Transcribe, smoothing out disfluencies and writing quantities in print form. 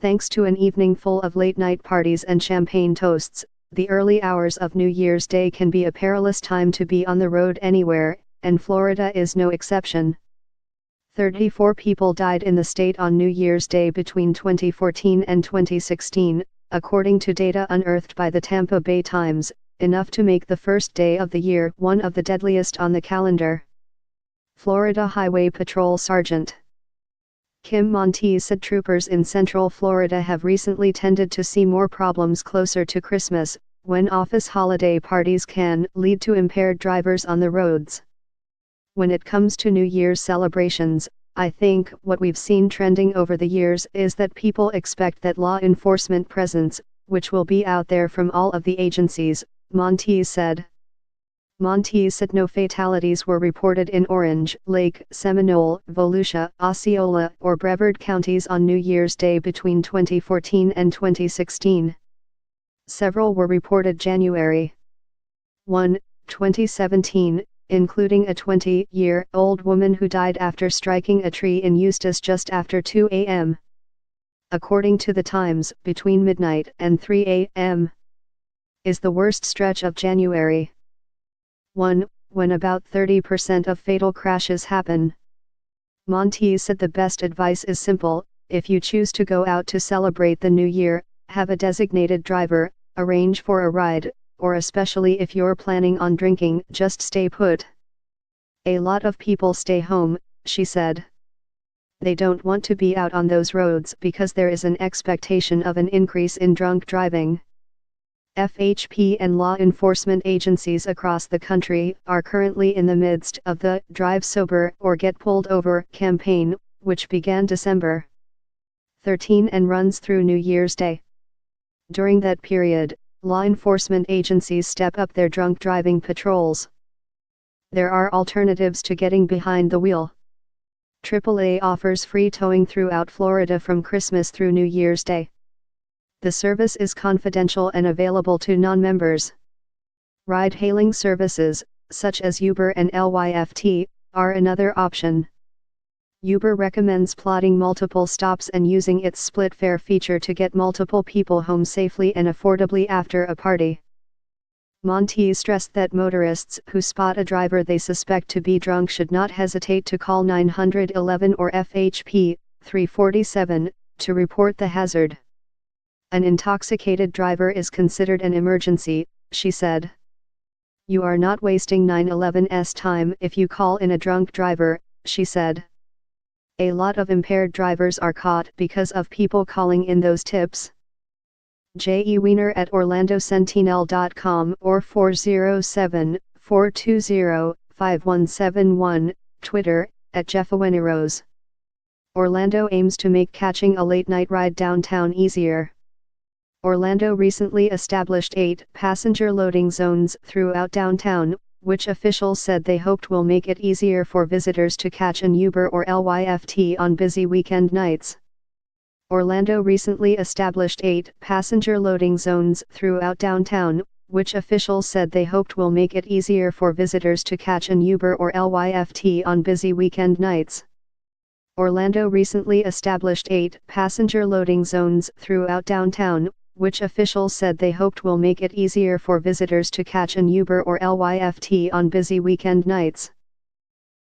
Thanks to an evening full of late-night parties and champagne toasts, the early hours of New Year's Day can be a perilous time to be on the road anywhere, and Florida is no exception. 34 people died in the state on New Year's Day between 2014 and 2016, according to data unearthed by the Tampa Bay Times, enough to make the first day of the year one of the deadliest on the calendar. Florida Highway Patrol Sergeant Kim Monteith said troopers in Central Florida have recently tended to see more problems closer to Christmas, when office holiday parties can lead to impaired drivers on the roads. When it comes to New Year's celebrations, I think what we've seen trending over the years is that people expect that law enforcement presence, which will be out there from all of the agencies, Monteith said. Monteith said no fatalities were reported in Orange, Lake, Seminole, Volusia, Osceola, or Brevard counties on New Year's Day between 2014 and 2016. Several were reported January 1, 2017, including a 20-year-old woman who died after striking a tree in Eustis just after 2 a.m. According to the Times, between midnight and 3 a.m. is the worst stretch of January 1, when about 30% of fatal crashes happen. Monteith said the best advice is simple: if you choose to go out to celebrate the new year, have a designated driver, arrange for a ride, or especially if you're planning on drinking, just stay put. A lot of people stay home, she said. They don't want to be out on those roads because there is an expectation of an increase in drunk driving. FHP and law enforcement agencies across the country are currently in the midst of the Drive Sober or Get Pulled Over campaign, which began December 13 and runs through New Year's Day. During that period, law enforcement agencies step up their drunk driving patrols. There are alternatives to getting behind the wheel. AAA offers free towing throughout Florida from Christmas through New Year's Day. The service is confidential and available to non-members. Ride-hailing services, such as Uber and Lyft, are another option. Uber recommends plotting multiple stops and using its split fare feature to get multiple people home safely and affordably after a party. Monteith stressed that motorists who spot a driver they suspect to be drunk should not hesitate to call 911 or FHP 347 to report the hazard. An intoxicated driver is considered an emergency, she said. You are not wasting 911's time if you call in a drunk driver, she said. A lot of impaired drivers are caught because of people calling in those tips. J.E. Weiner at OrlandoSentinel.com or 407-420-5171, Twitter, at JeffAweniRose. Orlando aims to make catching a late-night ride downtown easier. Orlando recently established 8 passenger loading zones throughout downtown, which officials said they hoped will make it easier for visitors to catch an Uber or Lyft on busy weekend nights. Orlando recently established 8 passenger loading zones throughout downtown, which officials said they hoped will make it easier for visitors to catch an Uber or Lyft on busy weekend nights. Orlando recently established 8 passenger loading zones throughout downtown, which officials said they hoped will make it easier for visitors to catch an Uber or Lyft on busy weekend nights.